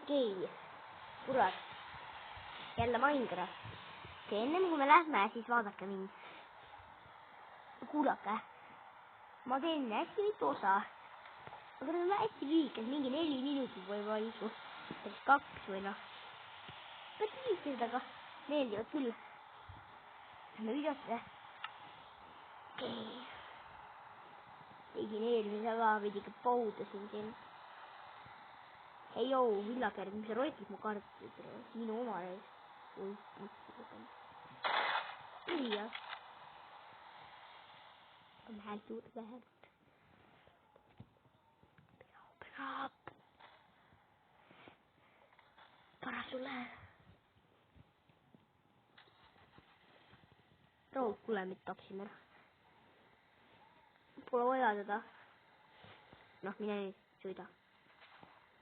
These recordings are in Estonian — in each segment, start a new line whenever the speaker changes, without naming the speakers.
okei, kurat. Jälle Minecraft. Okei, ennem kui me lähme, siis vaadake mind. Kuulake. Ma teen hästi mitu osa. Aga need on hästi lühikesed, mingi 4 minutit võib-olla isu. 2 või noh. Päris lühikesed, aga meeldivad küll. Lähme videosse. Okei. Tegin eelmisega veidike paudasin siin. Hei joo, Villakerd, mis sa roikid mu kaartid? Minu oma neis. Oi, jah. On häält juurde vähemalt. Piraab. Para sulle. Rood, kuule, mitte taksime. Pole vaja teda. Noh, mine nüüd, sõida.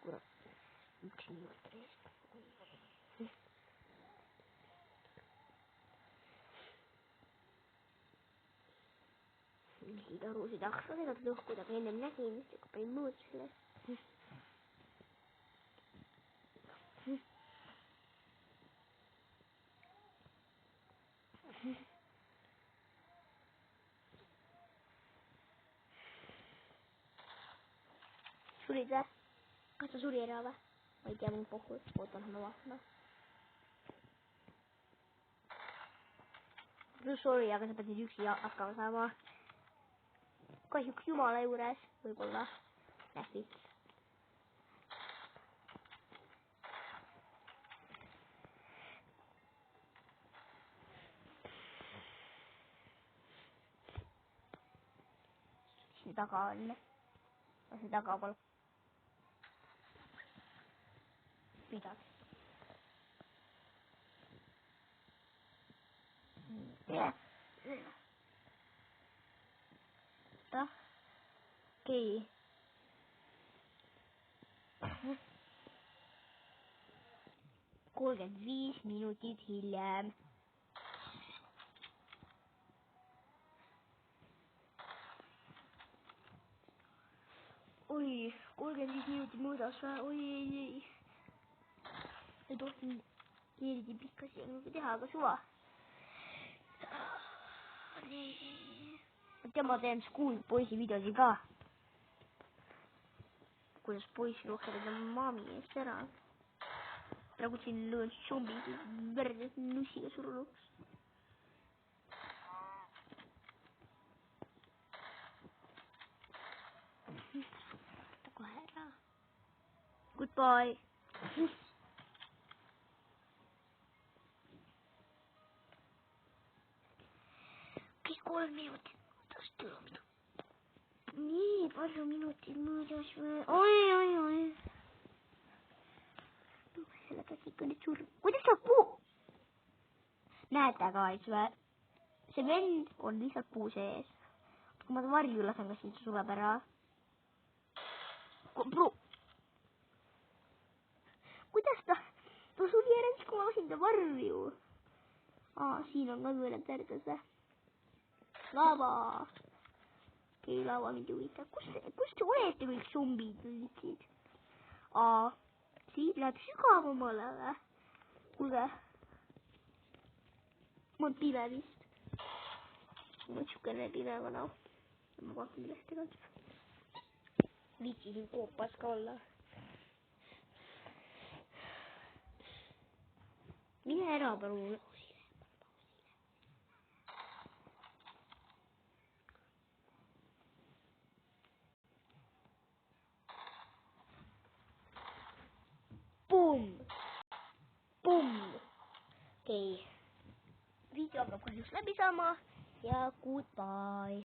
Kurat. 1 minut eest. Tarusid aksa seda lõhkud, aga ennem nägin, kui panin mõõt sellest. Surid vä? Kas sa suri ära vä? Ma ei tea, mul pohhu. Oota, lähme vaatama. Sorry, aga sa pead nüüd üksi hakkama saama. Kahjuks Jumala juures, võib-olla. Lähvits. See taga on. See taga pole. Pidaks. Okei. 35 minutit hiljem. Oi, 35 minutit mõõdas vä? Oi. Ei tohtinud eriti pikka siia teha, aga suva. Ma teen School poisi videosi ka. Kuidas poisi rohkem mami eest ära. Praegu siin löön zombid verd nussiga surnuks. Kohe ära. Goodbye. Okei, 3 minutit mõõdas tõmmata. Nii palju minutit mõõdas või? Oi. Selle käes ikka nüüd surm. Kuidas sa puu? Näete aga, eks või? See vend on lihtsalt puu sees. Kui ma ta varju lasen, kas siin suleb ära? Kuidas ta suli ära, siis kui ma lasin ta varju? Siin on ka mõeled tärgas või? Lava. Okei, lava mind huvita. Kust te olete kõik zombid võitsid? Siit läheb sügavamale või? Kuulge. Ma on pime vist. Ma on sükene pime, aga noh. Ma vaatan lehte ka. Viitsisin koopas ka olla. Mine ära, palun. Pumm. Okei. Video hakkab kahjuks läbi saama ja goodbye.